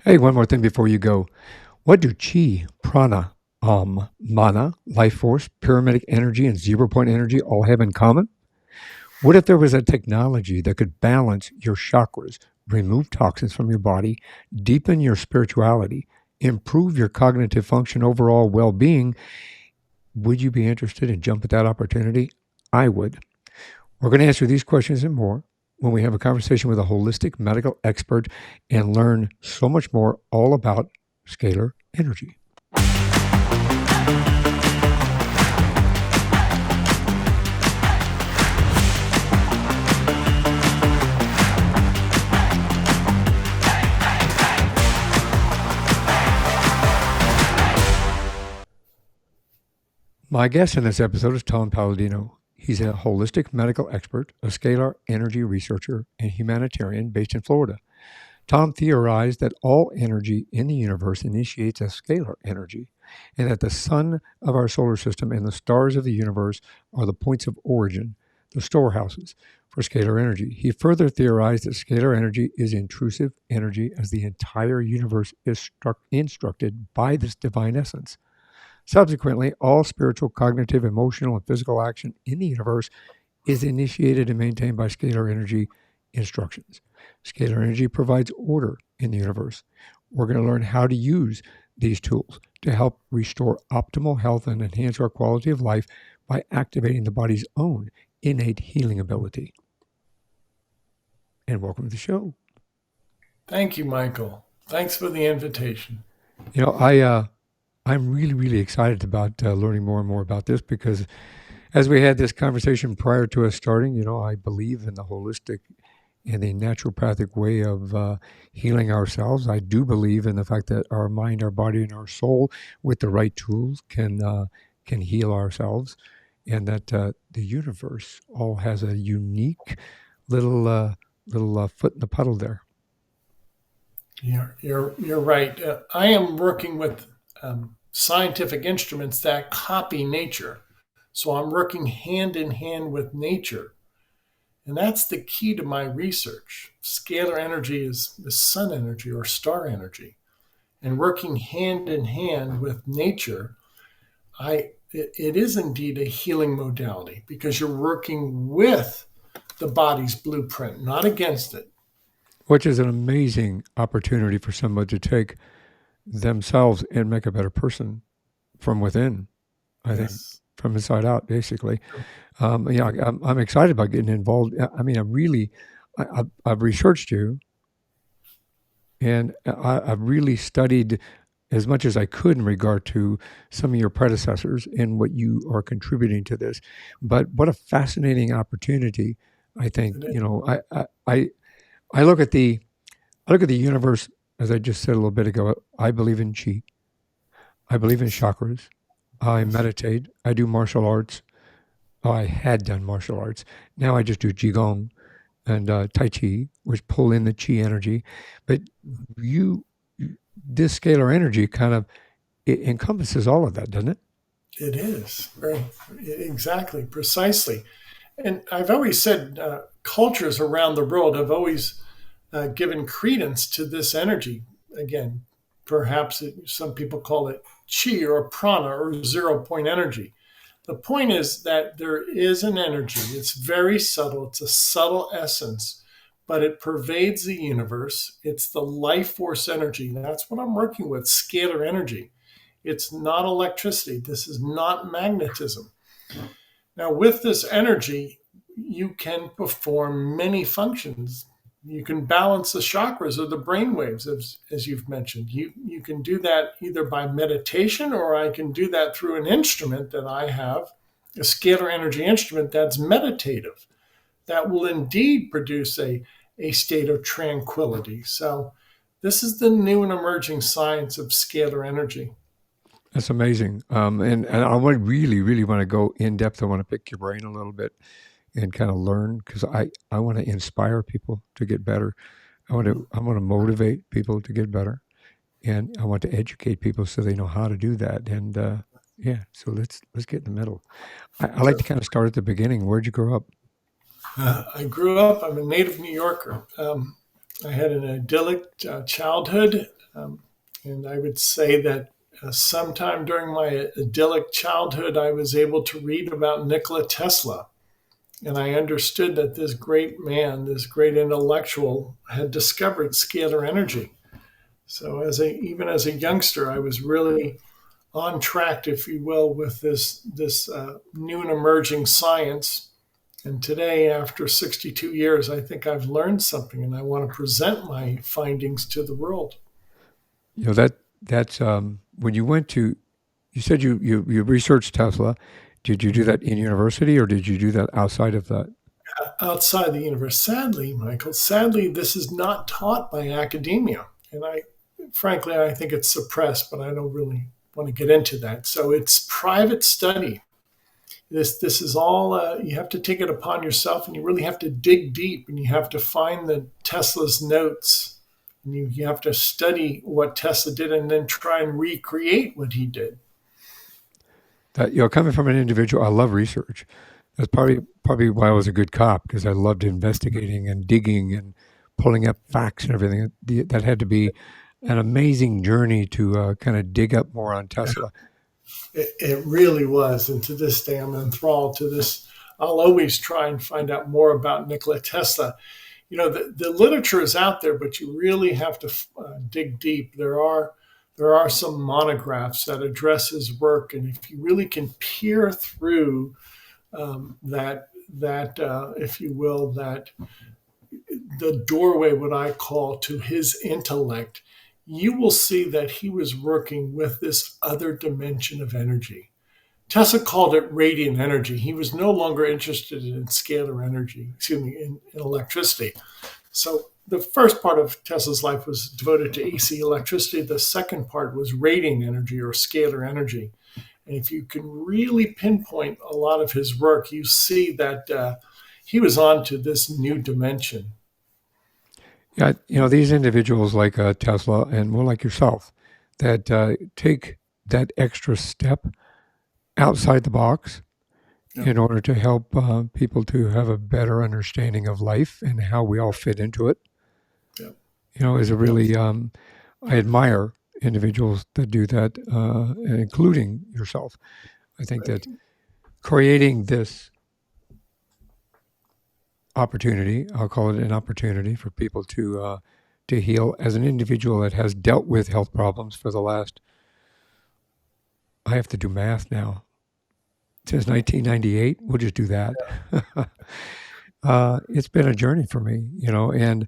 Hey, one more thing before you go. What do chi, prana, mana, life force, pyramidal energy, and zero point energy all have in common? What if there was a technology that could balance your chakras, remove toxins from your body, deepen your spirituality, improve your cognitive function, overall well being? Would you be interested in jump at that opportunity? I would. We're going to answer these questions and more when we have a conversation with a holistic medical expert and learn so much more all about scalar energy. My guest in this episode is Tom Paladino. He's a holistic medical expert, a scalar energy researcher, and humanitarian based in Florida. Tom theorized that all energy in the universe initiates as scalar energy, and that the sun of our solar system and the stars of the universe are the points of origin, the storehouses for scalar energy. He further theorized that scalar energy is intrusive energy as the entire universe is instructed by this divine essence. Subsequently, all spiritual, cognitive, emotional, and physical action in the universe is initiated and maintained by scalar energy instructions. Scalar energy provides order in the universe. We're going to learn how to use these tools to help restore optimal health and enhance our quality of life by activating the body's own innate healing ability. And welcome to the show. Thank you, Michael. Thanks for the invitation. You know, I'm really excited about learning more and more about this because as we had this conversation prior to us starting, I believe in the holistic and the naturopathic way of healing ourselves. I do believe in the fact that our mind, our body, and our soul, with the right tools, can heal ourselves, and that the universe all has a unique little foot in the puddle there. You're right. I am working with scientific instruments that copy nature. So I'm working hand in hand with nature. And that's the key to my research. Scalar energy is sun energy or star energy. And working hand in hand with nature, it is indeed a healing modality because you're working with the body's blueprint, not against it. Which is an amazing opportunity for somebody to take themselves and make a better person from within, I think, from inside out, basically. I'm excited about getting involved. I mean, I've researched you, and I've really studied as much as I could in regard to some of your predecessors and what you are contributing to this. But what a fascinating opportunity! I think I look at the universe, as I just said a little bit ago. I believe in chi. I believe in chakras. I meditate. I do martial arts. Oh, I had done martial arts. Now I just do qigong and tai chi, which pull in the chi energy. But this scalar energy kind of it encompasses all of that, doesn't it? It is exactly, precisely. And I've always said cultures around the world have always given credence to this energy. Again, perhaps some people call it chi or prana or zero point energy. The point is that there is an energy. It's very subtle. It's a subtle essence, but it pervades the universe. It's the life force energy. That's what I'm working with, scalar energy. It's not electricity. This is not magnetism. Now, with this energy, you can perform many functions. You can balance the chakras or the brain waves, as you've mentioned. You can do that either by meditation, or I can do that through an instrument that I have, a scalar energy instrument that's meditative, that will indeed produce a state of tranquility. So this is the new and emerging science of scalar energy. That's amazing. And I really want to go in depth. I want to pick your brain a little bit and kind of learn because I want to inspire people to get better. I want to motivate people to get better, and I want to educate people so they know how to do that. And so let's get in the middle. I like to kind of start at the beginning. Where'd you grow up? I grew up. I'm a native New Yorker. I had an idyllic childhood. Um, and I would say that sometime during my idyllic childhood, I was able to read about Nikola Tesla. And I understood that this great man, this great intellectual, had discovered scalar energy. So even as a youngster, I was really on track, if you will, with this new and emerging science. And today, after 62 years, I think I've learned something, and I want to present my findings to the world. That's when you went to. You said you researched Tesla. Did you do that in university, or did you do that outside of that? Outside the universe, sadly, Michael, sadly, this is not taught by academia, and frankly, I think it's suppressed, but I don't really want to get into that. So it's private study. This is all you have to take it upon yourself, and you really have to dig deep, and you have to find the Tesla's notes, and you have to study what Tesla did, and then try and recreate what he did. That coming from an individual, I love research. That's probably why I was a good cop, because I loved investigating and digging and pulling up facts and everything. That had to be an amazing journey to kind of dig up more on Tesla. It really was. And to this day, I'm enthralled to this. I'll always try and find out more about Nikola Tesla. The literature is out there, but you really have to dig deep. There are some monographs that address his work. And if you really can peer through that, if you will, that the doorway, what I call, to his intellect, you will see that he was working with this other dimension of energy. Tesla called it radiant energy. He was no longer interested in scalar energy, in electricity. So the first part of Tesla's life was devoted to AC electricity. The second part was radiant energy, or scalar energy. And if you can really pinpoint a lot of his work, you see that he was on to this new dimension. Yeah, these individuals like Tesla and more like yourself that take that extra step outside the box in order to help people to have a better understanding of life and how we all fit into it. Yeah. Is a really, I admire individuals that do that, including yourself. I think that creating this opportunity, I'll call it an opportunity for people to heal as an individual that has dealt with health problems for the last, I have to do math now, since 1998. We'll just do that. It's been a journey for me, and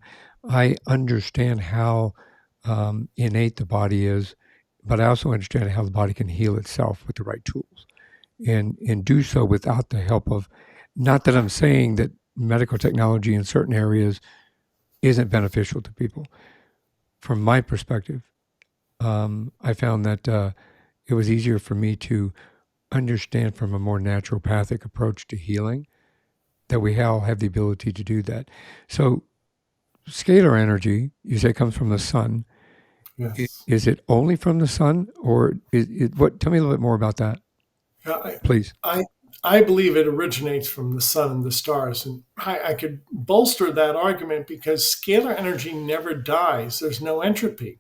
I understand how innate the body is, but I also understand how the body can heal itself with the right tools, and do so without the help of, not that I'm saying that medical technology in certain areas isn't beneficial to people. From my perspective, I found that it was easier for me to understand from a more naturopathic approach to healing that we all have the ability to do that. So scalar energy, you say, comes from the sun. Yes. Is it only from the sun, or what? Tell me a little bit more about that, please. I believe it originates from the sun and the stars. And I could bolster that argument because scalar energy never dies. There's no entropy.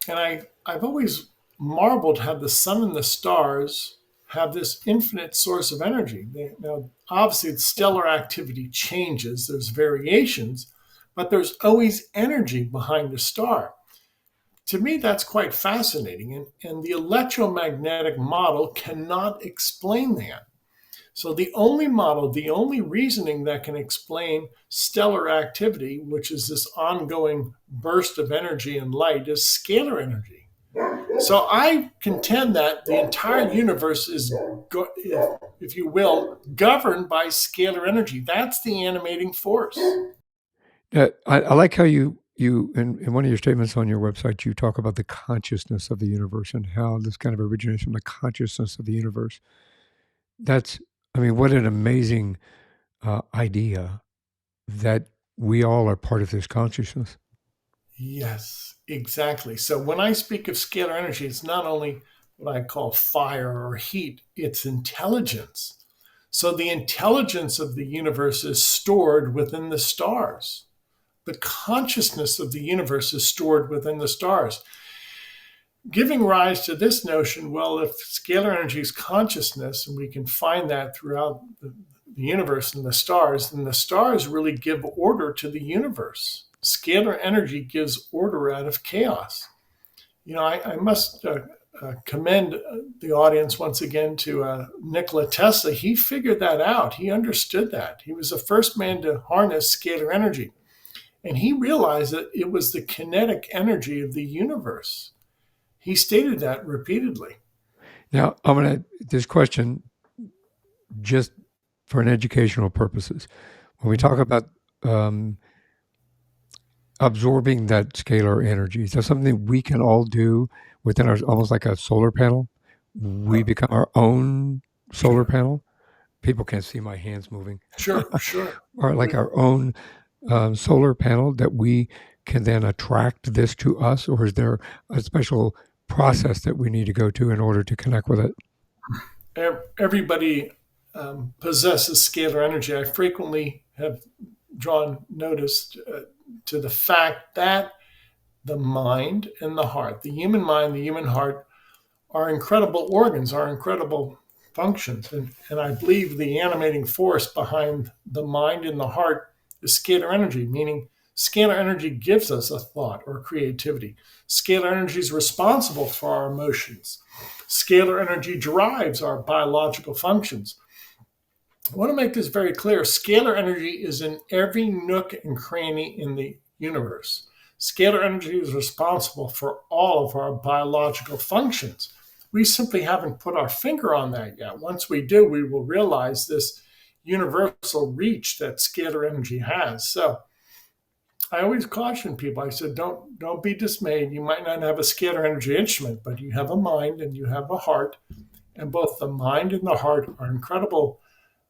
And I've always marveled how the sun and the stars have this infinite source of energy. Now, obviously, the stellar activity changes. There's variations, but there's always energy behind the star. To me, that's quite fascinating. And the electromagnetic model cannot explain that. So the only model, the only reasoning that can explain stellar activity, which is this ongoing burst of energy and light, is scalar energy. So I contend that the entire universe is, if you will, governed by scalar energy. That's the animating force. I like how you in one of your statements on your website, you talk about the consciousness of the universe and how this kind of originates from the consciousness of the universe. What an amazing idea that we all are part of this consciousness. Yes, exactly. So when I speak of scalar energy, it's not only what I call fire or heat, it's intelligence. So the intelligence of the universe is stored within the stars. The consciousness of the universe is stored within the stars. giving rise to this notion, well, if scalar energy is consciousness, and we can find that throughout the universe and the stars, then the stars really give order to the universe. Scalar energy gives order out of chaos. I must commend the audience once again to Nikola Tesla. He figured that out. He understood that. He was the first man to harness scalar energy. And he realized that it was the kinetic energy of the universe. He stated that repeatedly. Now, this question, just for an educational purposes, when we talk about absorbing that scalar energy, is that something we can all do within our, almost like a solar panel? We become our own solar panel. People can't see my hands moving. Sure. Or like our own solar panel that we can then attract this to us, or is there a special process that we need to go to in order to connect with it? Everybody possesses scalar energy. I frequently have drawn notice to the fact that the mind and the heart, the human mind, the human heart, are incredible organs, are incredible functions. And I believe the animating force behind the mind and the heart is scalar energy, meaning scalar energy gives us a thought or creativity. Scalar energy is responsible for our emotions. Scalar energy drives our biological functions. I want to make this very clear. Scalar energy is in every nook and cranny in the universe. Scalar energy is responsible for all of our biological functions. We simply haven't put our finger on that yet. Once we do, we will realize this universal reach that scalar energy has. So I always caution people. I said, don't be dismayed. You might not have a scalar energy instrument, but you have a mind and you have a heart. And both the mind and the heart are incredible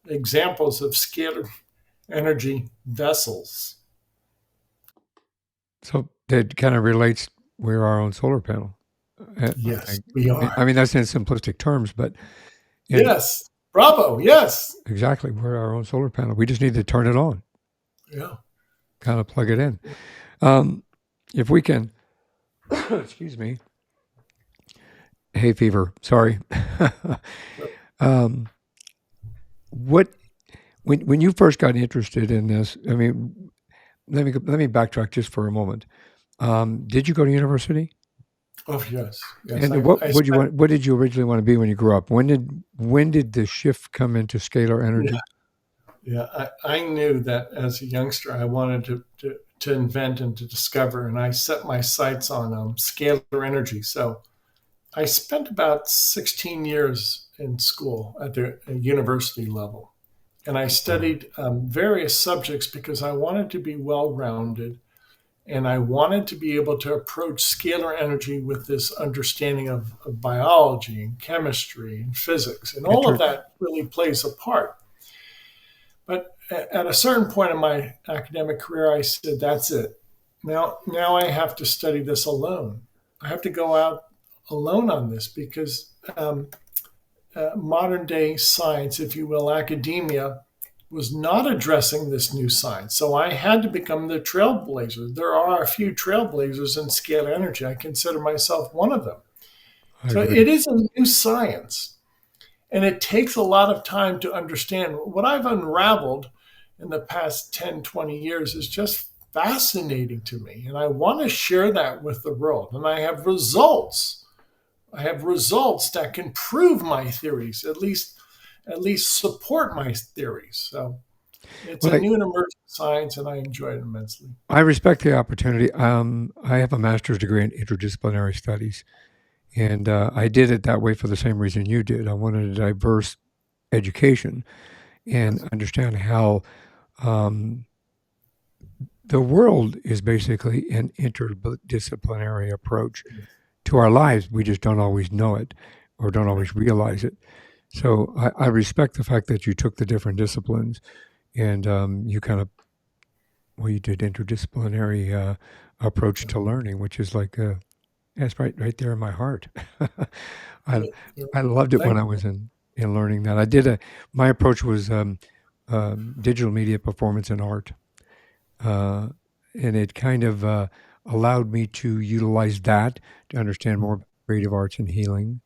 examples of scalar energy vessels. So that kind of relates, we're our own solar panel. Yes, we are. I mean, that's in simplistic terms, but yes, bravo, yes. Exactly, we're our own solar panel. We just need to turn it on. Yeah. Kind of plug it in. If we can, excuse me, hay fever, sorry. When you first got interested in this, I mean, let me backtrack just for a moment. Did you go to university? Oh yes. And what did you originally want to be when you grew up? When did the shift come into scalar energy? Yeah, I knew that as a youngster I wanted to invent and to discover, and I set my sights on scalar energy. So I spent about 16 years in school at the university level, and I studied various subjects because I wanted to be well-rounded, and I wanted to be able to approach scalar energy with this understanding of biology and chemistry and physics, and all of that really plays a part. But at a certain point in my academic career, I said, that's it. Now I have to study this alone. I have to go out alone on this because modern day science, if you will, academia, was not addressing this new science. So I had to become the trailblazer. There are a few trailblazers in scalar energy. I consider myself one of them. So it is a new science. And it takes a lot of time to understand. What I've unraveled in the past 10, 20 years is just fascinating to me. And I want to share that with the world. And I have results. I have results that can prove my theories, at least support my theories. So it's a new and emerging science, and I enjoy it immensely. I respect the opportunity. I have a master's degree in interdisciplinary studies. And I did it that way for the same reason you did. I wanted a diverse education and understand how the world is basically an interdisciplinary approach to our lives. We just don't always know it or don't always realize it. So I respect the fact that you took the different disciplines and you kind of, you did interdisciplinary approach to learning, which is like that's right there in my heart. I loved it when I was in learning that. I did my approach was digital media, performance, and art. And it kind of allowed me to utilize that to understand more creative arts and healing,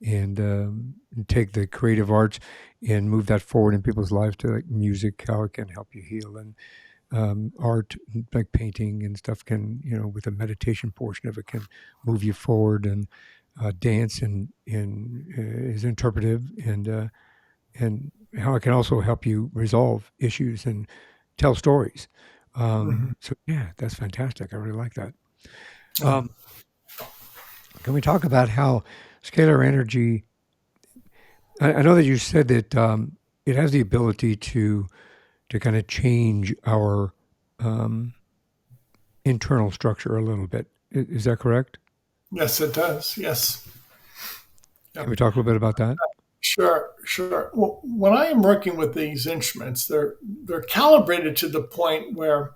and take the creative arts and move that forward in people's lives to like music, how it can help you heal, and art like painting and stuff can, with a meditation portion of it, can move you forward, and dance and is interpretive, and how it can also help you resolve issues and tell stories. So yeah, that's fantastic. I really like that. Can we talk about how scalar energy? I know that you said that it has the ability to kind of change our internal structure a little bit. Is that correct? Yes, it does. Yes. Can we talk a little bit about that? Sure. Well, when I am working with these instruments, they're calibrated to the point where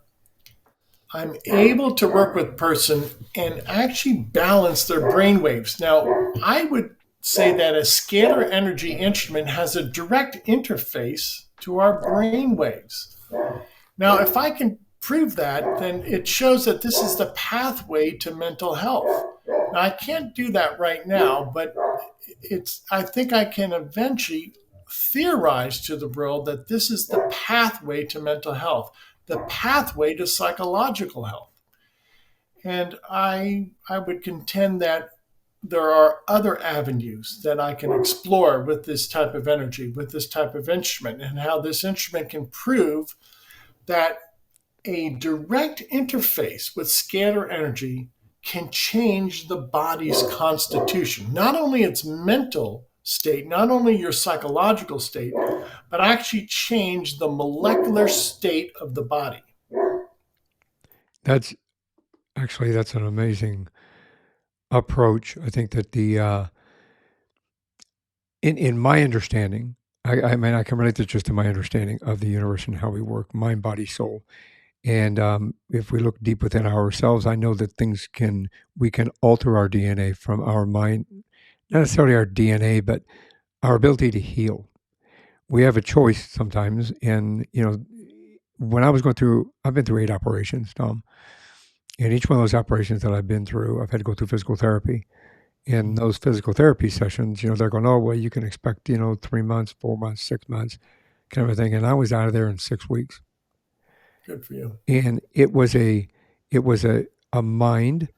I'm able to work with a person and actually balance their brain waves. Now, I would say that a scalar energy instrument has a direct interface to our brain waves. Now, if I can prove that, then it shows that this is the pathway to mental health. Now, I can't do that right now, but I think I can eventually theorize to the world that this is the pathway to mental health, the pathway to psychological health. And I would contend that there are other avenues that I can explore with this type of energy, with this type of instrument, and how this instrument can prove that a direct interface with scalar energy can change the body's constitution, not only its mental state, not only your psychological state, but actually change the molecular state of the body. That's an amazing approach. I think that in my understanding, I mean, I can relate this just to my understanding of the universe and how we work, mind, body, soul. And if we look deep within ourselves, I know that we can alter our DNA from our mind, not necessarily our DNA, but our ability to heal. We have a choice sometimes. And, when I was I've been through 8 operations, Tom. And each one of those operations that I've been through, I've had to go through physical therapy. In those physical therapy sessions, they're going, oh, well, you can expect, 3 months, 4 months, 6 months, kind of a thing. And I was out of there in 6 weeks. Good for you. And it was a mind.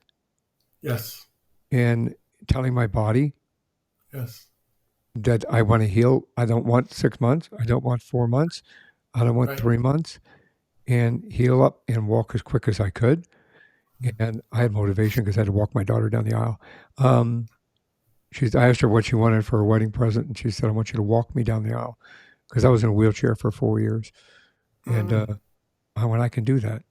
Yes. And telling my body. Yes. That I want to heal. I don't want 6 months. I don't want 4 months. I don't want 3 months. And heal up and walk as quick as I could. And I had motivation because I had to walk my daughter down the aisle. I asked her what she wanted for her wedding present, and she said, I want you to walk me down the aisle, because I was in a wheelchair for 4 years. And I can do that.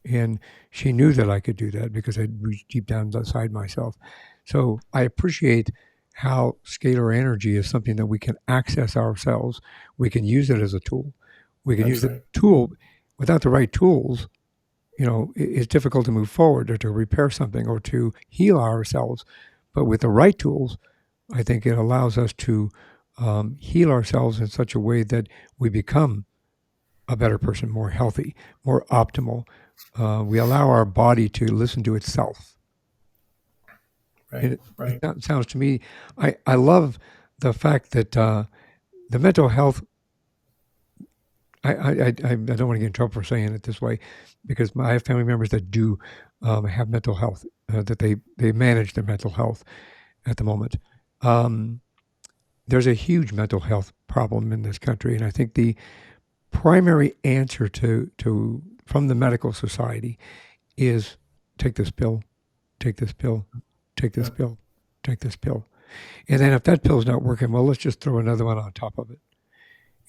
And she knew that I could do that because I reached deep down inside myself. So I appreciate how scalar energy is something that we can access ourselves. We can use it as a tool. We can use the tool. Without the right tools, it's difficult to move forward or to repair something or to heal ourselves. But with the right tools, I think it allows us to heal ourselves in such a way that we become a better person, more healthy, more optimal. We allow our body to listen to itself. Right. It sounds to me, I love the fact that the mental health, I don't want to get in trouble for saying it this way, because I have family members that do have mental health, that they manage their mental health at the moment. There's a huge mental health problem in this country, and I think the primary answer from the medical society is take this pill, take this pill, take this pill, take this pill. And then if that pill's not working, well, let's just throw another one on top of it.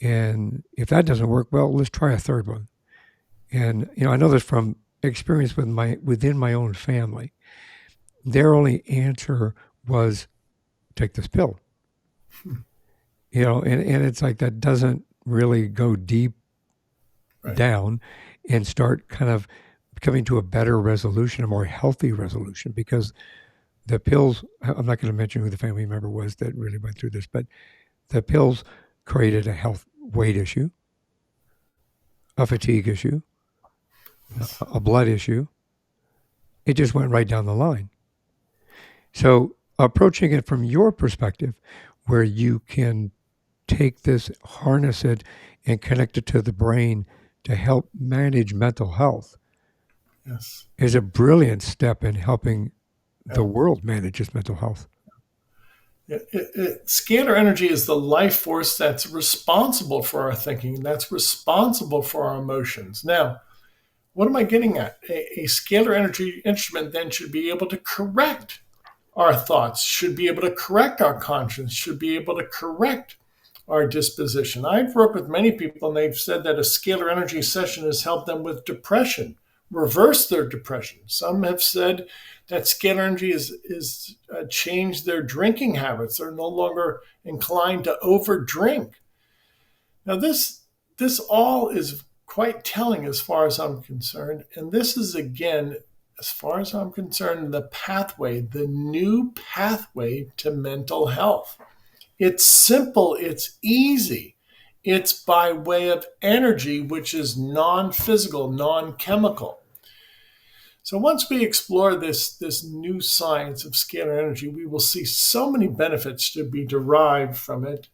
And if that doesn't work, well, let's try a third one. And, I know this from experience within my own family. Their only answer was take this pill. And it's like that doesn't really go deep down and start kind of coming to a better resolution, a more healthy resolution, because the pills, I'm not going to mention who the family member was that really went through this, but the pills created a health weight issue, a fatigue issue, a blood issue. It just went right down the line. So approaching it from your perspective, where you can take this, harness it, and connect it to the brain to help manage mental health Yes. is a brilliant step in helping Yeah. the world manage its mental health. Scalar energy is the life force that's responsible for our thinking, that's responsible for our emotions. Now, what am I getting at? A scalar energy instrument then should be able to correct our thoughts, should be able to correct our conscience, should be able to correct our disposition. I've worked with many people and they've said that a scalar energy session has helped them with depression, reverse their depression. Some have said that scalar energy is changed their drinking habits. They're no longer inclined to overdrink. Now, this all is quite telling as far as I'm concerned. And this is, again, as far as I'm concerned, the new pathway to mental health. It's simple, it's easy. It's by way of energy, which is non-physical, non-chemical. So once we explore this new science of scalar energy, we will see so many benefits to be derived from it.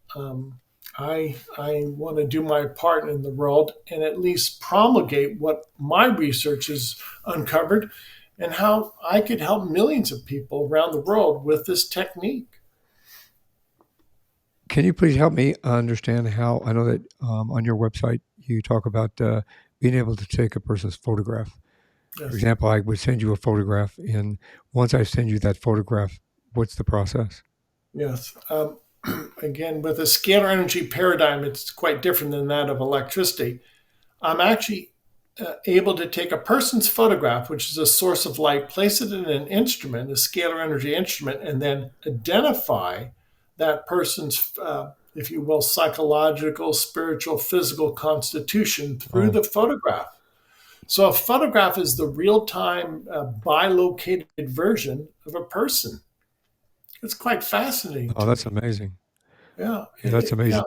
I want to do my part in the world and at least promulgate what my research has uncovered and how I could help millions of people around the world with this technique. Can you please help me understand how? I know that on your website you talk about being able to take a person's photograph. For Yes. example, I would send you a photograph, and once I send you that photograph, what's the process? Yes. Again, with a scalar energy paradigm, it's quite different than that of electricity. I'm actually able to take a person's photograph, which is a source of light, place it in an instrument, a scalar energy instrument, and then identify that person's, if you will, psychological, spiritual, physical constitution through Oh, the photograph. So a photograph is the real-time bilocated version of a person. It's quite fascinating oh, to that's me. amazing. Yeah, Yeah, that's yeah. amazing.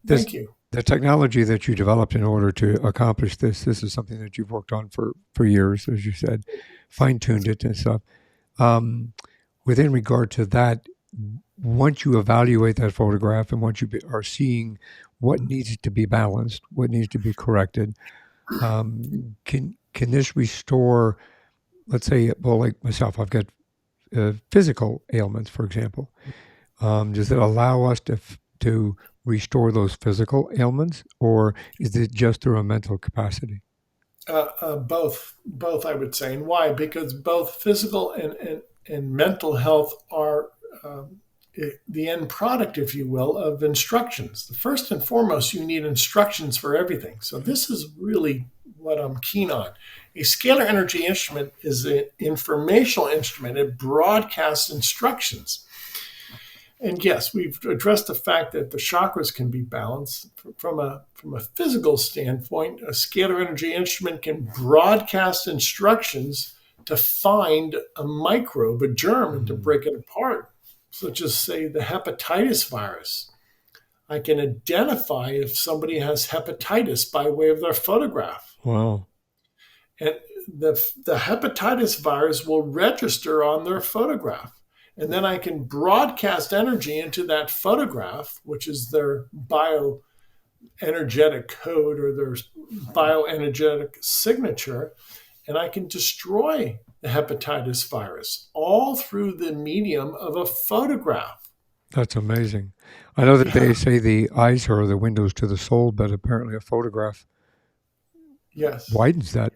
This Thank you. the technology that you developed in order to accomplish this. This is something that you've worked on for years, as you said, fine tuned it and stuff. Um, within regard to that, once you evaluate that photograph and once are seeing what needs to be balanced, what needs to be corrected, can this restore? Let's say, well, like myself, I've got physical ailments, for example. Does it allow us to restore those physical ailments, or is it just through a mental capacity? Both, I would say. And why? Because both physical and mental health are the end product, if you will, of instructions. First and foremost, you need instructions for everything. So this is really what I'm keen on. A scalar energy instrument is an informational instrument. It broadcasts instructions. And yes, we've addressed the fact that the chakras can be balanced. From a physical standpoint, a scalar energy instrument can broadcast instructions to find a microbe, a germ, and to break it apart, such as, say, the hepatitis virus. I can identify if somebody has hepatitis by way of their photograph. Wow. And the hepatitis virus will register on their photograph. And then I can broadcast energy into that photograph, which is their bioenergetic code or their bioenergetic signature, and I can destroy the hepatitis virus all through the medium of a photograph. That's amazing. I know that they Yeah. say the eyes are the windows to the soul, but apparently a photograph Yes. widens that.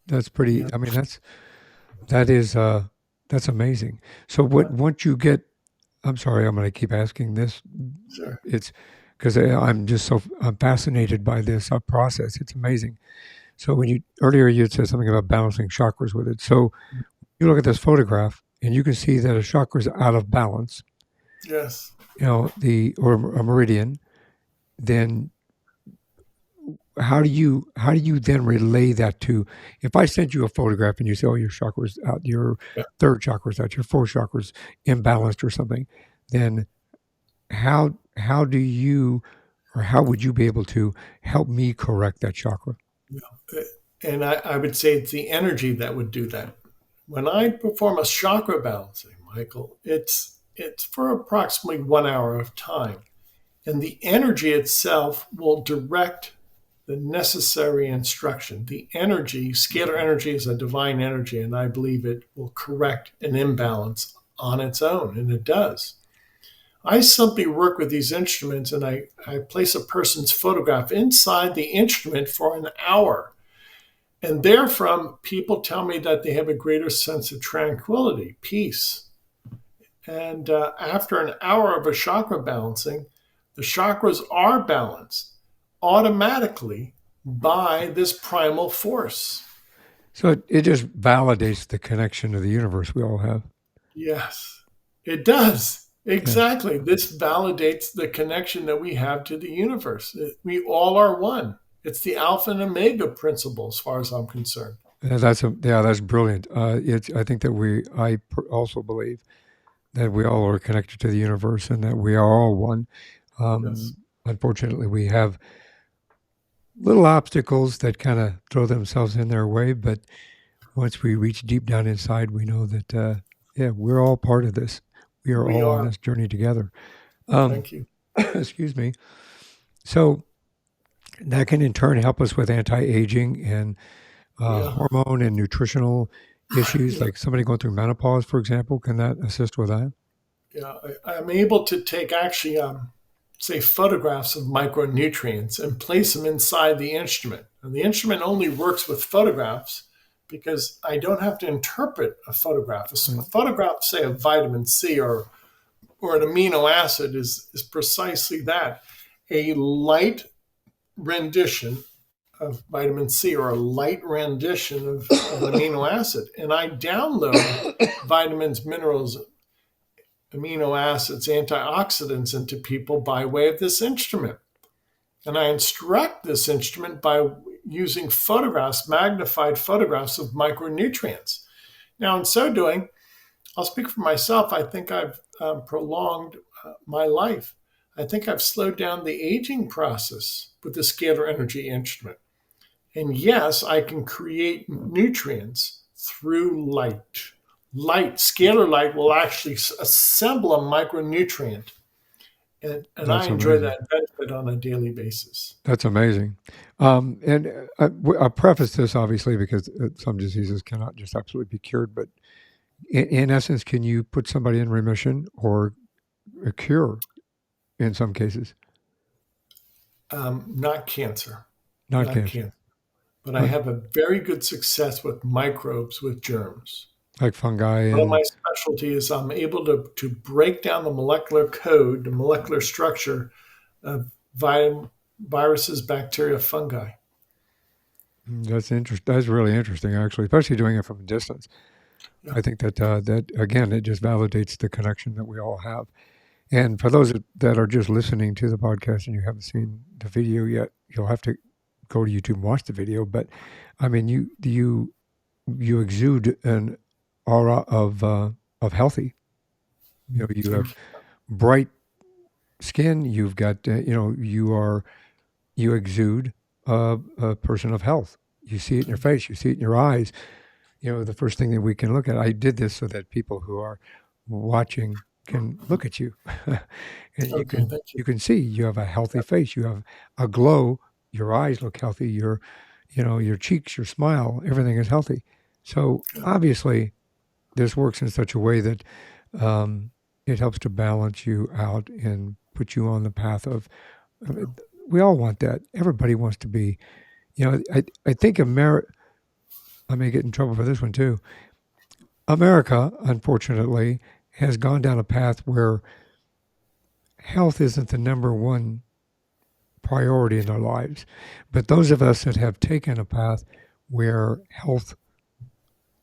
That's pretty. Yeah. I mean, that is that's amazing. So what once you get, I'm sorry, I'm going to keep asking this. Sure. It's because I'm fascinated by this process. It's amazing. So when you earlier you had said something about balancing chakras with it. So you look at this photograph and you can see that a chakra is out of balance. Yes. Or a meridian. Then how do you then relay that to? If I sent you a photograph and you say, "Oh, your chakra's out, your Yeah. third chakra's out, your fourth chakra's imbalanced or something," then how do you or how would you be able to help me correct that chakra? And I would say it's the energy that would do that. When I perform a chakra balancing, Michael. It's for approximately 1 hour of time. And the energy itself will direct the necessary instruction. The energy, scalar energy, is a divine energy, and I believe it will correct an imbalance on its own, and it does. I simply work with these instruments, and I place a person's photograph inside the instrument for an hour. And therefrom, people tell me that they have a greater sense of tranquility, peace. And after an hour of a chakra balancing, the chakras are balanced automatically by this primal force. So it just validates the connection to the universe we all have. Yes, it does. Exactly. Yeah. This validates the connection that we have to the universe. We all are one. It's the alpha and omega principle, as far as I'm concerned. That's brilliant. I think that I also believe that we all are connected to the universe and that we are all one. Yes. Unfortunately, we have little obstacles that kind of throw themselves in their way, but once we reach deep down inside, we know that we're all part of this. We are all on this journey together. Thank you. Excuse me. So that can in turn help us with anti-aging and hormone and nutritional issues, like somebody going through menopause, for example. Can that assist with that? Yeah, I'm able to take actually, say, photographs of micronutrients and place them inside the instrument. And the instrument only works with photographs because I don't have to interpret a photograph. A photograph, say, of vitamin C or an amino acid is precisely that, a light rendition of vitamin C or a light rendition of an amino acid. And I download vitamins, minerals, amino acids, antioxidants into people by way of this instrument. And I instruct this instrument by using photographs, magnified photographs of micronutrients. Now, in so doing, I'll speak for myself. I think I've prolonged my life. I think I've slowed down the aging process with the scalar energy instrument. And yes, I can create nutrients through light. Scalar light will actually assemble a micronutrient. And I enjoy that benefit on a daily basis. That's amazing. And I'll preface this, obviously, because some diseases cannot just absolutely be cured. But in essence, can you put somebody in remission or a cure in some cases? Not cancer. Not cancer. But I have a very good success with microbes, with germs. Like fungi. One of my specialty is I'm able to break down the molecular code, the molecular structure of viruses, bacteria, fungi. That's interesting. That's really interesting, actually, especially doing it from a distance. Yeah. I think that again, it just validates the connection that we all have. And for those that are just listening to the podcast and you haven't seen the video yet, you'll have to go to YouTube and watch the video. But I mean, you exude an aura of healthy. You have bright skin. You've got you exude a person of health. You see it in your face. You see it in your eyes. The first thing that we can look at. I did this so that people who are watching can look at you, and you can see you have a healthy face. You have a glow. Your eyes look healthy. Your cheeks, your smile, everything is healthy. So obviously, this works in such a way that it helps to balance you out and put you on the path of. We all want that. Everybody wants to be. I think America. I may get in trouble for this one too. America, unfortunately, has gone down a path where health isn't the number one priority in our lives. But those of us that have taken a path where health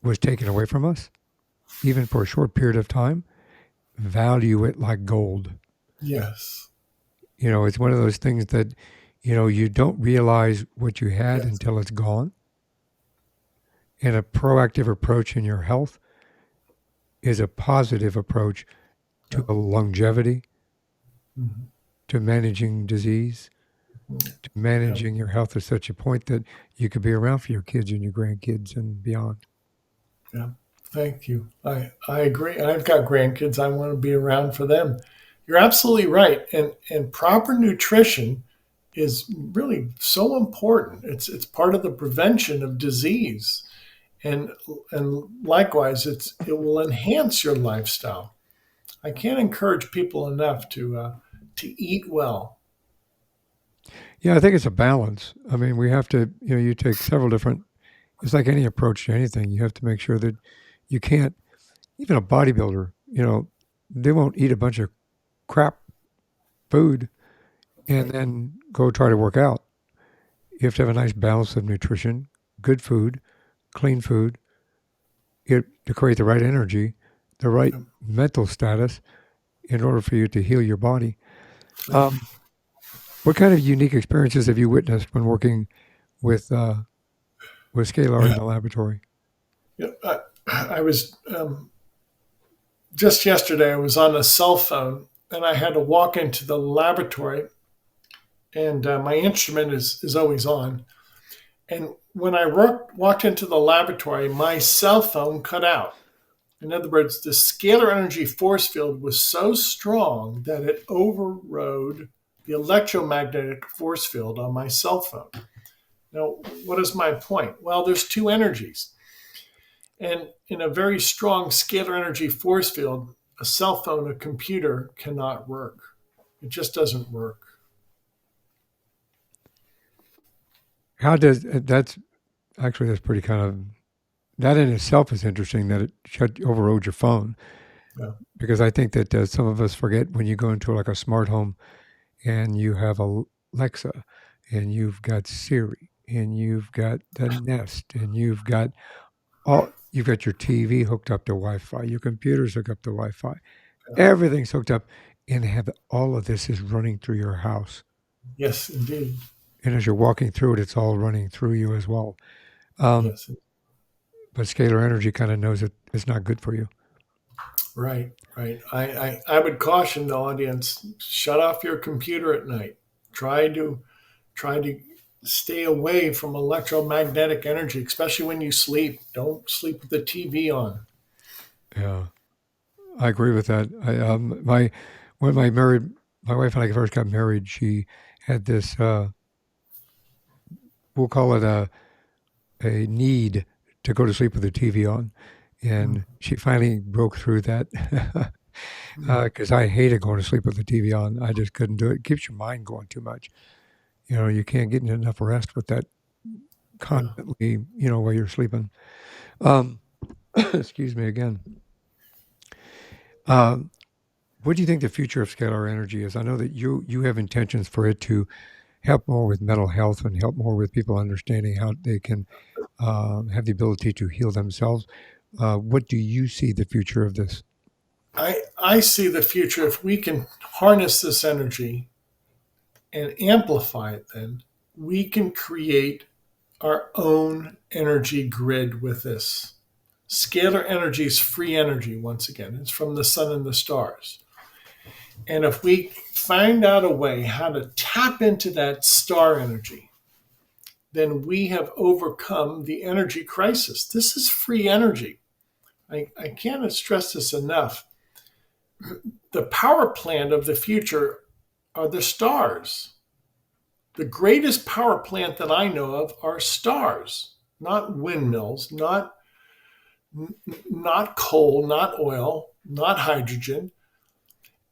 was taken away from us, even for a short period of time, value it like gold. Yes. It's one of those things that, you don't realize what you had until it's gone. And a proactive approach in your health is a positive approach to longevity, to managing disease, to managing your health to such a point that you could be around for your kids and your grandkids and beyond. Yeah. Thank you. I agree. I've got grandkids. I want to be around for them. You're absolutely right. And proper nutrition is really so important. It's part of the prevention of disease. And and likewise it will enhance your lifestyle. I can't encourage people enough to eat well. Yeah, I think it's a balance. I mean, we have to, you take several different, it's like any approach to anything. You have to make sure that you can't, even a bodybuilder, they won't eat a bunch of crap food and Right. then go try to work out. You have to have a nice balance of nutrition, good food, clean food, to create the right energy, the right mental status in order for you to heal your body. Um, what kind of unique experiences have you witnessed when working with uh, with Scalar in Yeah. the laboratory? Yeah. I was just yesterday. I was on a cell phone and I had to walk into the laboratory, and my instrument is always on. And when I walked into the laboratory, my cell phone cut out. In other words, the scalar energy force field was so strong that it overrode the electromagnetic force field on my cell phone. Now, what is my point? Well, there's two energies. And in a very strong scalar energy force field, a cell phone, a computer cannot work. It just doesn't work. How does that's actually that's pretty kind of that in itself is interesting that it overrode your phone Yeah. because I think that some of us forget when you go into like a smart home and you have Alexa and you've got Siri and you've got the Nest and you've got your TV hooked up to Wi-Fi, your computer's hooked up to Wi-Fi, Yeah. everything's hooked up, and have all of this is running through your house. Yes, indeed. And as you're walking through it, it's all running through you as well. Um, Yes. but scalar energy kind of knows it's not good for you. Right, right. I would caution the audience: shut off your computer at night. Try to stay away from electromagnetic energy, especially when you sleep. Don't sleep with the TV on. Yeah, I agree with that. My when my wife and I first got married, she had this. We'll call it a need to go to sleep with the TV on, Mm, and she finally broke through that mm, because I hated going to sleep with the TV on. I just couldn't do it. It keeps your mind going too much. You can't get enough rest with that yeah. constantly. While you're sleeping. Um, excuse me again. Um, what do you think the future of scalar energy is? I know that you have intentions for it to help more with mental health and help more with people understanding how they can have the ability to heal themselves. What do you see the future of this? I see the future if we can harness this energy and amplify it. Then we can create our own energy grid with this. Scalar energy is free energy, once again. It's from the sun and the stars. And if we find out a way how to tap into that star energy, then we have overcome the energy crisis. This is free energy. I can't stress this enough. The power plant of the future are the stars. The greatest power plant that I know of are stars, not windmills, not coal, not oil, not hydrogen.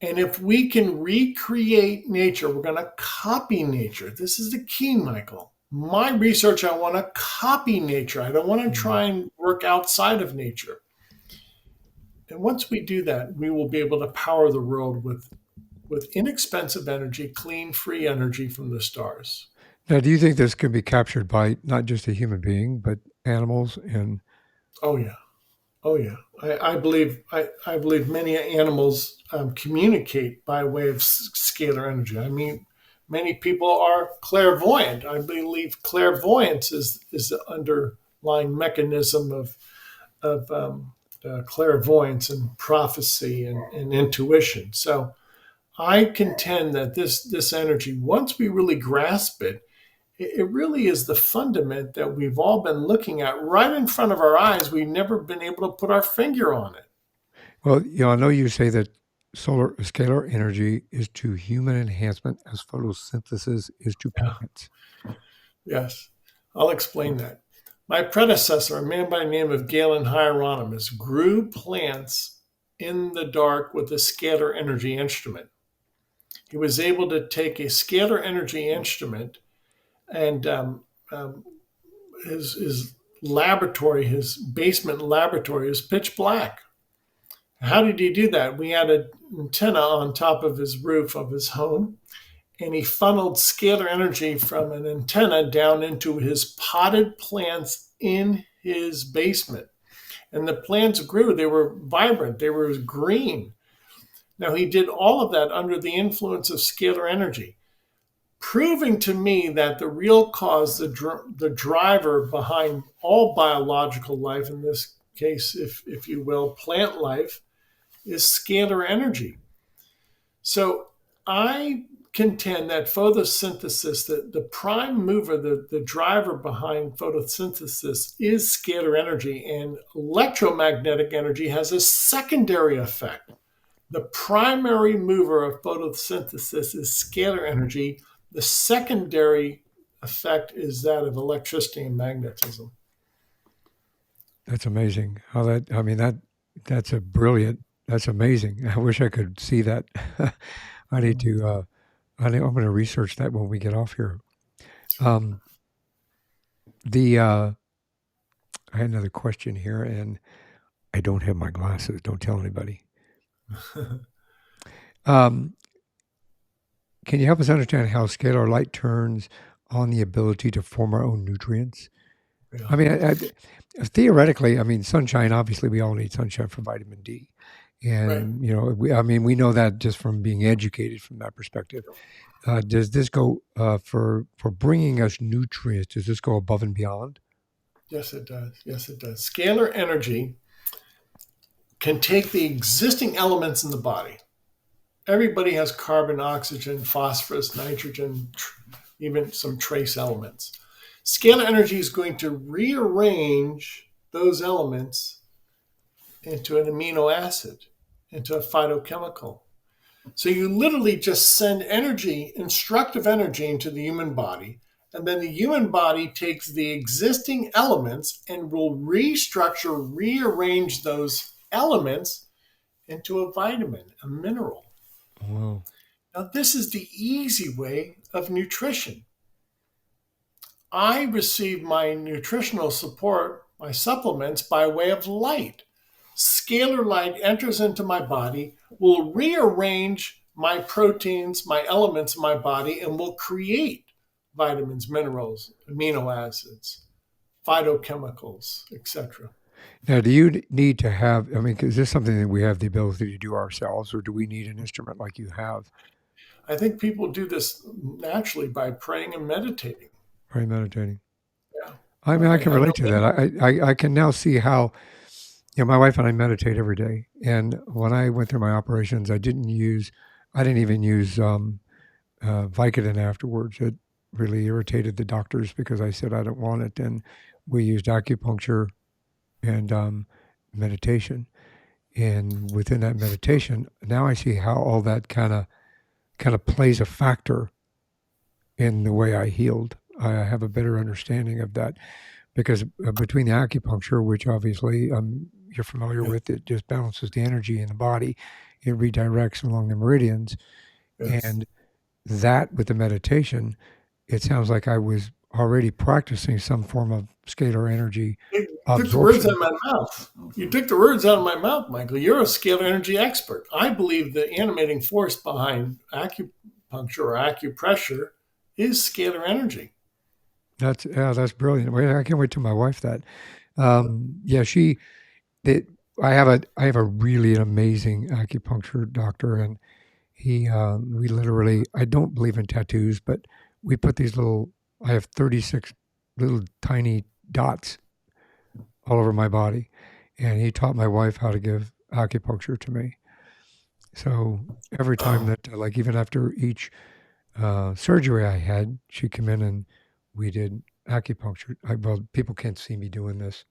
And if we can recreate nature, we're going to copy nature. This is the key, Michael. My research, I want to copy nature. I don't want to Mm. try and work outside of nature. And once we do that, we will be able to power the world with inexpensive energy, clean, free energy from the stars. Now, do you think this can be captured by not just a human being, but animals? And Oh yeah, oh yeah. I believe many animals communicate by way of scalar energy. I mean, many people are clairvoyant. I believe clairvoyance is the underlying mechanism of clairvoyance and prophecy and intuition. So I contend that this energy, once we really grasp it, It really is the fundament that we've all been looking at right in front of our eyes. We've never been able to put our finger on it. Well, I know you say that scalar energy is to human enhancement as photosynthesis is to Yeah. plants. Yes, I'll explain that. My predecessor, a man by the name of Galen Hieronymus, grew plants in the dark with a scalar energy instrument. He was able to take a scalar energy instrument and his laboratory, his basement laboratory, is pitch black. How did he do that? We had an antenna on top of his roof of his home, and he funneled scalar energy from an antenna down into his potted plants in his basement. And the plants grew. They were vibrant, they were green. Now, he did all of that under the influence of scalar energy, proving to me that the real cause, the driver behind all biological life, in this case, if you will, plant life, is scalar energy. So I contend that photosynthesis, the prime mover, the driver behind photosynthesis is scalar energy, and electromagnetic energy has a secondary effect. The primary mover of photosynthesis is scalar energy. The secondary effect is that of electricity and magnetism. That's amazing. That's that's amazing. I wish I could see that. I need to, I'm going to research that when we get off here. Um, I had another question here, and I don't have my glasses. Don't tell anybody. Can you help us understand how scalar light turns on the ability to form our own nutrients? Yeah. I mean, theoretically, sunshine, obviously we all need sunshine for vitamin D. And, we know that just from being educated from that perspective. Does this go for bringing us nutrients? Does this go above and beyond? Yes, it does. Yes, it does. Scalar energy can take the existing elements in the body. Everybody has carbon, oxygen, phosphorus, nitrogen, even some trace elements. Scalar energy is going to rearrange those elements into an amino acid, into a phytochemical. So you literally just send energy, instructive energy, into the human body, and then the human body takes the existing elements and will restructure, rearrange those elements into a vitamin, a mineral. Wow. Now, this is the easy way of nutrition. I receive my nutritional support, my supplements, by way of light. Scalar light enters into my body, will rearrange my proteins, my elements in my body, and will create vitamins, minerals, amino acids, phytochemicals, etc. Now, do you need to have, is this something that we have the ability to do ourselves, or do we need an instrument like you have? I think people do this naturally by praying and meditating. By meditating. Yeah. I can relate to that. I can now see how, my wife and I meditate every day. And when I went through my operations, I didn't even use Vicodin afterwards. It really irritated the doctors because I said I don't want it. And we used acupuncture and meditation. And within that meditation, now I see how all that kind of plays a factor in the way I healed. I have a better understanding of that because between the acupuncture, which obviously you're familiar with, it just balances the energy in the body. It redirects along the meridians. Yes. And that with the meditation, it sounds like I was already practicing some form of scalar energy absorption. Took the words out of my mouth. You took the words out of my mouth, Michael. You're a scalar energy expert. I believe the animating force behind acupuncture or acupressure is scalar energy. That's brilliant. I can't wait to my wife that. I have a really amazing acupuncture doctor, and we literally, I don't believe in tattoos, but we put these I have 36 little tiny dots all over my body, and he taught my wife how to give acupuncture to me. So every time that, like even after each surgery I had, she'd come in and we did acupuncture. Well, people can't see me doing this.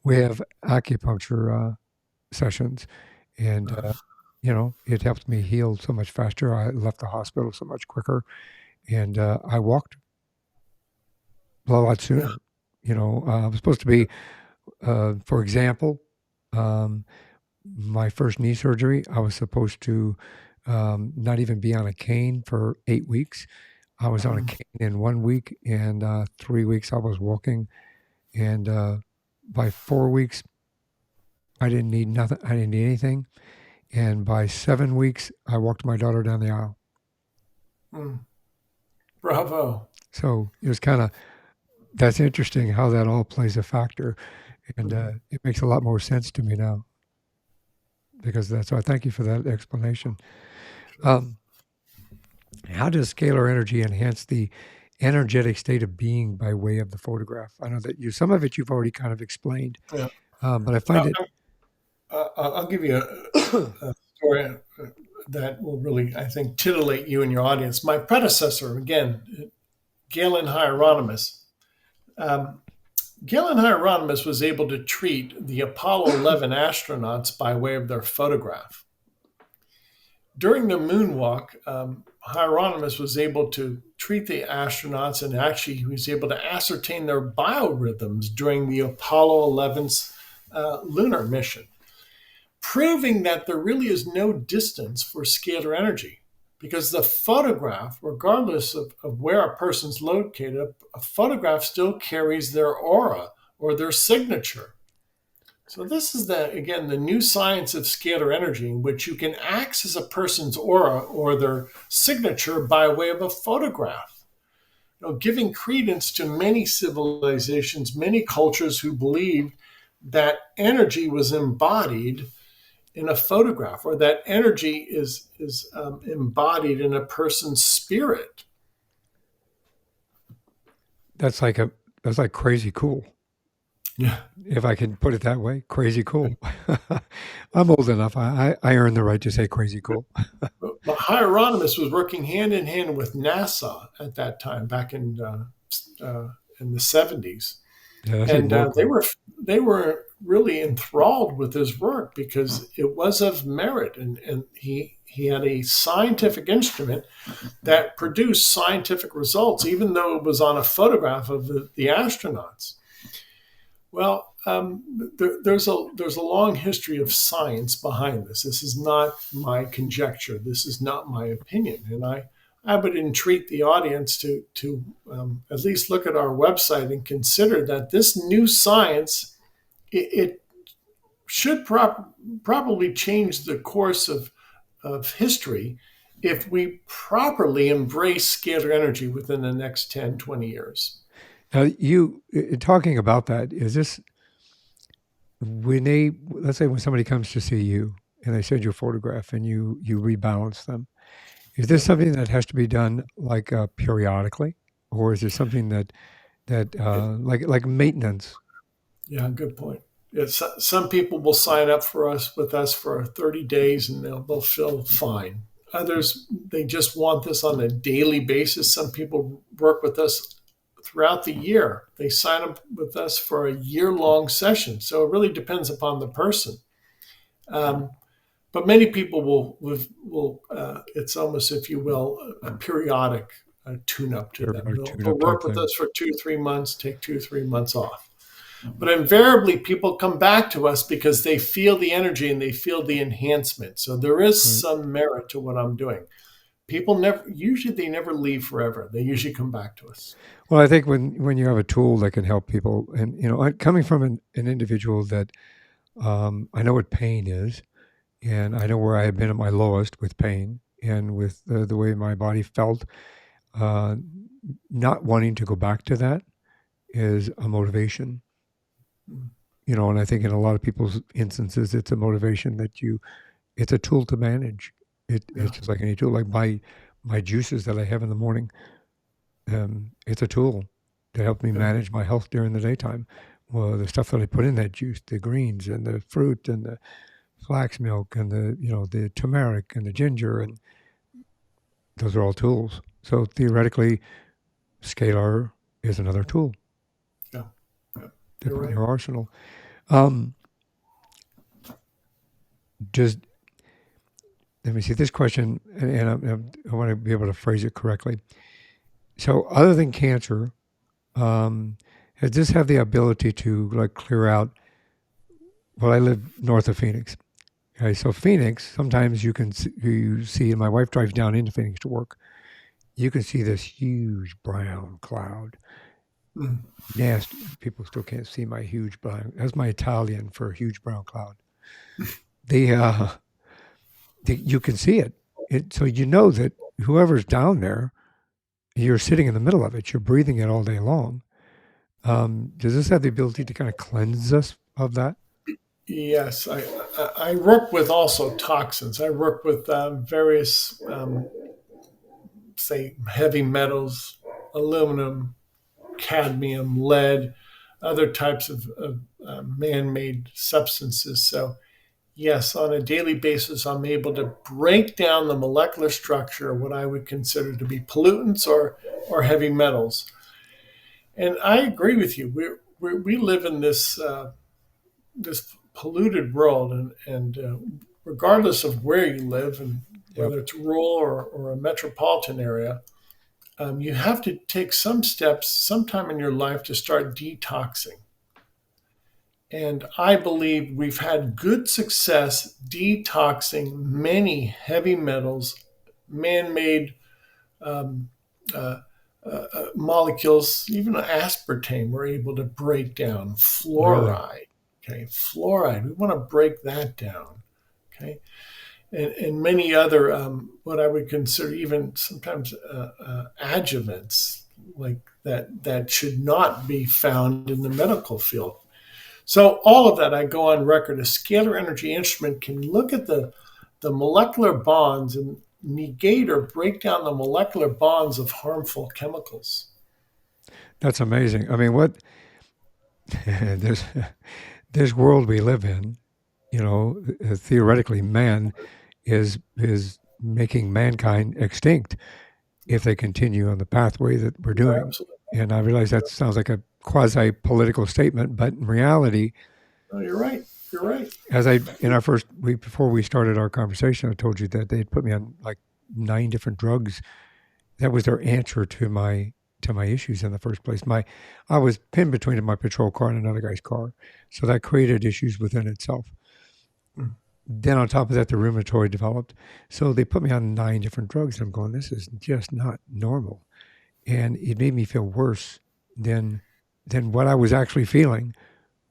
We have acupuncture sessions, and it helped me heal so much faster. I left the hospital so much quicker, and I walked a lot sooner. I was supposed to be, for example, my first knee surgery, I was supposed to not even be on a cane for 8 weeks. I was on a cane in 1 week, and 3 weeks I was walking. And by 4 weeks, I didn't need nothing. I didn't need anything. And by 7 weeks, I walked my daughter down the aisle. Bravo. So it was that's interesting how that all plays a factor. And it makes a lot more sense to me now. Because so I thank you for that explanation. How does scalar energy enhance the energetic state of being by way of the photograph? I know that some of it you've already kind of explained, Yeah. But I find it. I'll give you a story that will really, I think, titillate you and your audience. My predecessor, again, Galen Hieronymus. Galen Hieronymus was able to treat the Apollo 11 astronauts by way of their photograph. During the moonwalk, Hieronymus was able to treat the astronauts, and actually he was able to ascertain their biorhythms during the Apollo 11's lunar mission, proving that there really is no distance for scalar energy, because the photograph, regardless of where a person's located, a photograph still carries their aura or their signature. So this is the new science of scalar energy, in which you can access a person's aura or their signature by way of a photograph. Giving credence to many civilizations, many cultures who believed that energy was embodied in a photograph, or that energy is embodied in a person's spirit. That's like crazy cool. Yeah. If I can put it that way, crazy cool. I'm old enough. I earn the right to say crazy cool. But Hieronymus was working hand in hand with NASA at that time, back in the 70s. Yeah, and they were really enthralled with his work, because it was of merit, and he had a scientific instrument that produced scientific results, even though it was on a photograph of the astronauts. Well, there's a long history of science behind this. This is not my conjecture. This is not my opinion, and I would entreat the audience to at least look at our website and consider that this new science, it should probably change the course of history if we properly embrace scalar energy within the next 10, 20 years. Now, you talking about that, is this let's say when somebody comes to see you and they send you a photograph and you rebalance them, is this something that has to be done like periodically, or is there something that like maintenance? Yeah, good point. Some people will sign up with us for 30 days and they'll feel fine. Others, they just want this on a daily basis. Some people work with us throughout the year. They sign up with us for a year-long session. So it really depends upon the person. But many people will it's almost, if you will, a periodic tune-up to them. They'll work with us for 2-3 months, take 2-3 months off. But invariably, people come back to us because they feel the energy and they feel the enhancement. So there is some merit to what I'm doing. People never leave forever. They usually come back to us. Well, I think when you have a tool that can help people, and coming from an individual that I know what pain is, and I know where I have been at my lowest with pain and with the way my body felt, not wanting to go back to that is a motivation. And I think in a lot of people's instances, it's a motivation it's a tool to manage. It's just like any tool, like my juices that I have in the morning. It's a tool to help me manage my health during the daytime. Well, the stuff that I put in that juice, the greens and the fruit and the flax milk and the turmeric and the ginger, and those are all tools. So theoretically, Scalar is another tool Yeah. Yeah. to You're put in right. your arsenal. Um, just let me see this question, and I want to be able to phrase it correctly. So, other than cancer, does this have the ability to like clear out? Well, I live north of Phoenix. Okay, so Phoenix, sometimes you see, and my wife drives down into Phoenix to work. You can see this huge brown cloud. Mm. Nasty. People still can't see my huge brown. That's my Italian for a huge brown cloud. The, you can see it. So you know that whoever's down there, you're sitting in the middle of it. You're breathing it all day long. Does this have the ability to kind of cleanse us of that? Yes, I work with also toxins. I work with various, say, heavy metals, aluminum, cadmium, lead, other types of man-made substances. So yes, on a daily basis, I'm able to break down the molecular structure of what I would consider to be pollutants or heavy metals. And I agree with you. We live in this polluted world, and regardless of where you live, and Yep. whether it's rural or a metropolitan area, you have to take some steps sometime in your life to start detoxing. And I believe we've had good success detoxing many heavy metals, man made um, uh, molecules, even aspartame, we're able to break down. Really? Fluoride, okay, fluoride, we want to break that down, okay, and many other, what I would consider even sometimes adjuvants like that should not be found in the medical field. So all of that, I go on record. A scalar energy instrument can look at the molecular bonds and negate or break down the molecular bonds of harmful chemicals. That's amazing. I mean, what this this world we live in, theoretically, man is making mankind extinct if they continue on the pathway that we're You're doing. absolutely, And I realize that sounds like a quasi political statement, but in reality, no, you're right. You're right. as I in our first week before we started our conversation, I told you that they'd put me on like 9 different drugs. That was their answer to my issues in the first place. I was pinned between my patrol car and another guy's car, so that created issues within itself. Mm. Then on top of that, the rheumatoid developed. So they put me on 9 different drugs. And I'm going, this is just not normal. And it made me feel worse than what I was actually feeling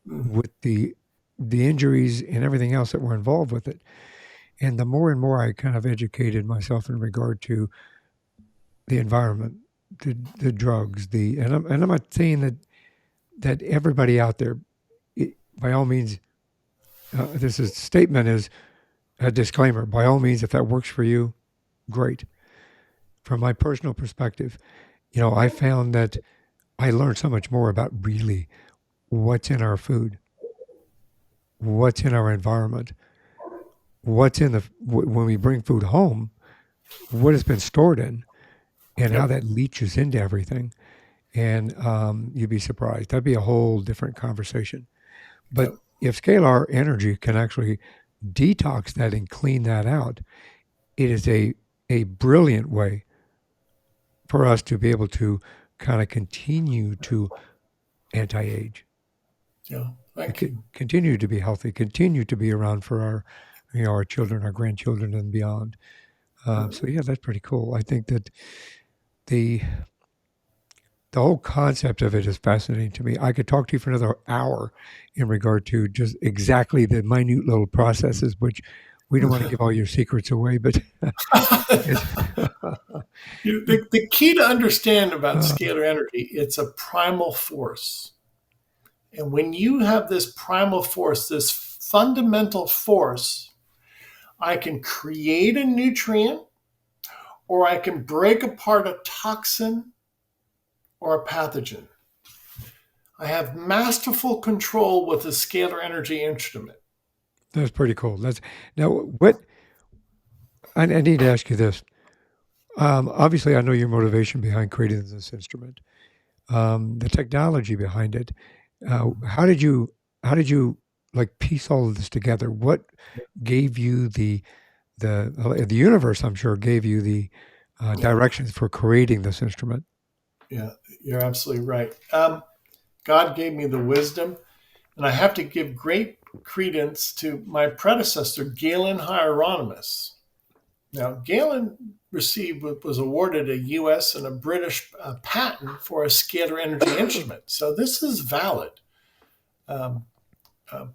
Mm. with the injuries and everything else that were involved with it. And the more and more I kind of educated myself in regard to the environment, the drugs, and I'm not saying that everybody out there, by all means, this statement is a disclaimer. By all means, if that works for you, great. From my personal perspective, I found that I learned so much more about really what's in our food, what's in our environment, what's in when we bring food home, what it's been stored in, and how Yep. that leaches into everything. And you'd be surprised. That'd be a whole different conversation. But Yep. if scalar energy can actually detox that and clean that out, it is a brilliant way for us to be able to kind of continue to anti-age, Yeah. Thank you. continue to be healthy, continue to be around for our children, our grandchildren, and beyond. So yeah, that's pretty cool. I think that the the whole concept of it is fascinating to me. I could talk to you for another hour in regard to just exactly the minute little processes, which we don't want to give all your secrets away, but it's, The key to understand about uh, scalar energy, it's a primal force. And when you have this primal force, this fundamental force, I can create a nutrient or I can break apart a toxin or a pathogen. I have masterful control with a scalar energy instrument. that's pretty cool. Now, what I need to ask you this: Obviously, I know your motivation behind creating this instrument, the technology behind it. How did you like piece all of this together? What gave you the universe? I'm sure gave you the directions for creating this instrument. Yeah, you're absolutely right. God gave me the wisdom, and I have to give great credence to my predecessor, Galen Hieronymus. Now, Galen was awarded a U.S. and a British patent for a scalar energy instrument. So this is valid. Um, um,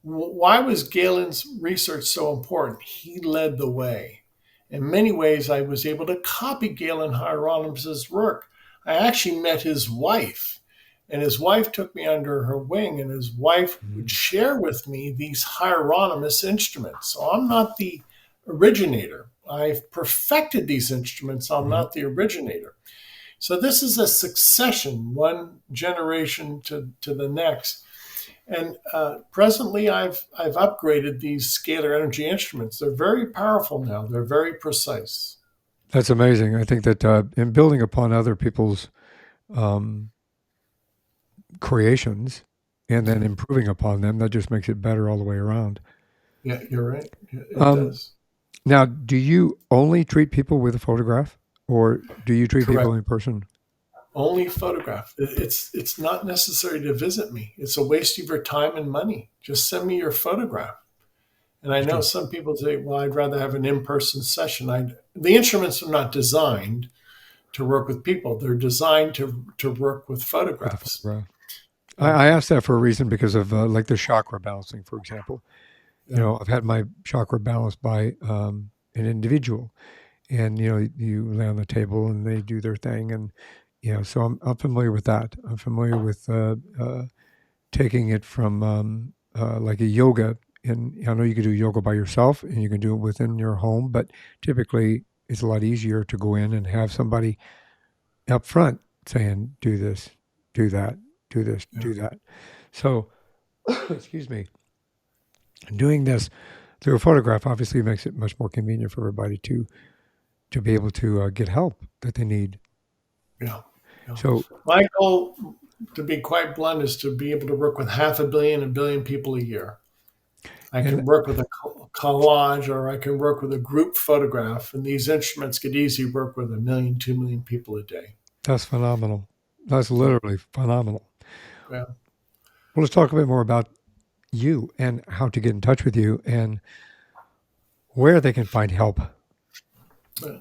why was Galen's research so important? He led the way. In many ways, I was able to copy Galen Hieronymus's work. I actually met his wife, and his wife took me under her wing, and his wife would Mhm. share with me these Hieronymus instruments. So I'm not the originator. I've perfected these instruments. I'm Mhm. not the originator. So this is a succession, one generation to the next. And presently, I've upgraded these scalar energy instruments. They're very powerful now. They're very precise. That's amazing. I think that in building upon other people's um, creations and then improving upon them, that just makes it better all the way around. Yeah, you're right. Yeah, it Um, does. Now, do you only treat people with a photograph, or do you treat Correct. people in person? Only photograph. It's not necessary to visit me. It's a waste of your time and money. Just send me your photograph. And I know Interesting. some people say, "Well, I'd rather have an in-person session." The instruments are not designed to work with people. They're designed to work with With a photographs. photograph. Yeah, I asked that for a reason because of like the chakra balancing, for example. yeah, I've had my chakra balanced by an individual, and you lay on the table and they do their thing, and so I'm familiar with that. I'm familiar with taking it from like a yoga, and I know you can do yoga by yourself and you can do it within your home, but typically it's a lot easier to go in and have somebody up front saying, do this, do that, do this, yeah. do that. So excuse me, doing this through a photograph obviously makes it much more convenient for everybody to be able to get help that they need. Yeah, yeah. So, My goal, to be quite blunt, is to be able to work with half a billion, a billion people a year. I and can work with a collage or I can work with a group photograph, and these instruments could easily work with 1 million, 2 million people a day. that's phenomenal. That's Yeah, literally phenomenal. yeah. Well, let's talk a bit more about you and how to get in touch with you and where they can find help. Yeah.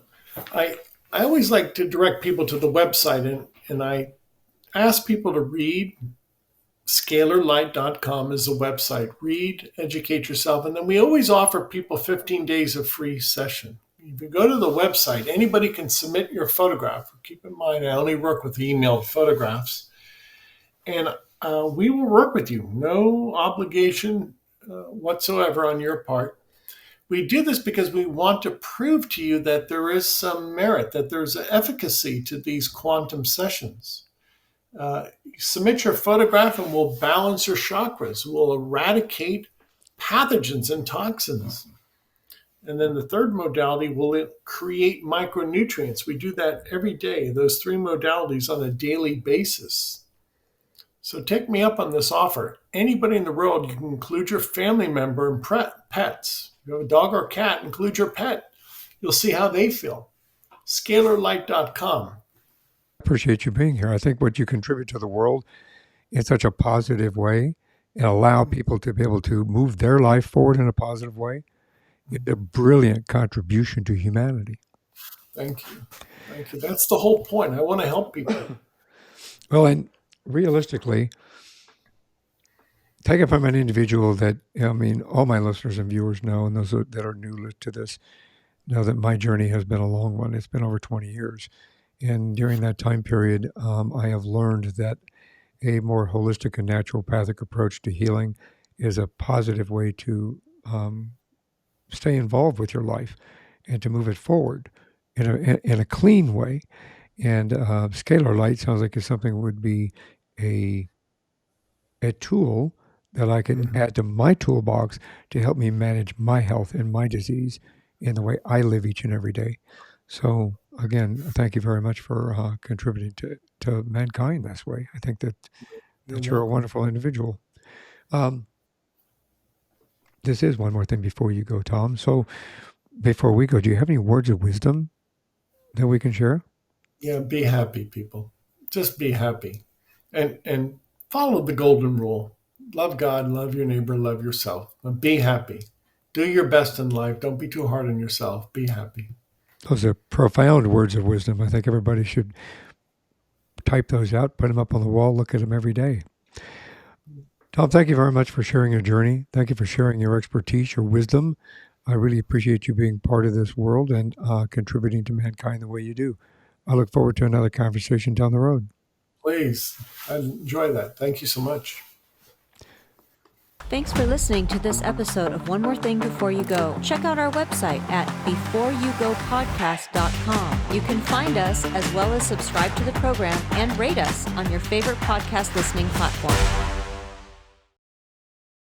I I always like to direct people to the website, and I ask people to read. Scalarlight.com is the website. Read, educate yourself, and then we always offer people 15 days of free session. If you go to the website, anybody can submit your photograph. Keep in mind, I only work with emailed photographs, and we will work with you. No obligation whatsoever on your part. We do this because we want to prove to you that there is some merit, that there's efficacy to these quantum sessions. Submit your photograph and we'll balance your chakras. We'll eradicate pathogens and toxins. And then the third modality will create micronutrients. We do that every day, those three modalities on a daily basis. So take me up on this offer. Anybody in the world, you can include your family member and pets. If you have a dog or a cat, include your pet. You'll see how they feel. Scalarlight.com. Appreciate you being here. I think what you contribute to the world in such a positive way and allow people to be able to move their life forward in a positive way is a brilliant contribution to humanity. Thank you. Thank you. That's the whole point. I want to help people. Well, and realistically, take it from an individual that, I mean, all my listeners and viewers know, and those that are new to this know that my journey has been a long one. It's been over 20 years. And during that time period, I have learned that a more holistic and naturopathic approach to healing is a positive way to stay involved with your life and to move it forward in a clean way. And scalar light sounds like it's something would be a a tool that I could Mhm. add to my toolbox to help me manage my health and my disease in the way I live each and every day. So again, thank you very much for contributing to mankind this way. I think that you're a wonderful individual. This is one more thing before you go, Tom. So before we go, do you have any words of wisdom that we can share? Yeah, be happy, people. Just be happy. And follow the golden rule. Love God, love your neighbor, love yourself. But be happy. Do your best in life. Don't be too hard on yourself. Be happy. Those are profound words of wisdom. I think everybody should type those out, put them up on the wall, look at them every day. Tom, thank you very much for sharing your journey. Thank you for sharing your expertise, your wisdom. I really appreciate you being part of this world and contributing to mankind the way you do. I look forward to another conversation down the road. Please. I enjoy that. Thank you so much. Thanks for listening to this episode of One More Thing Before You Go. Check out our website at beforeyougopodcast.com. You can find us as well as subscribe to the program and rate us on your favorite podcast listening platform.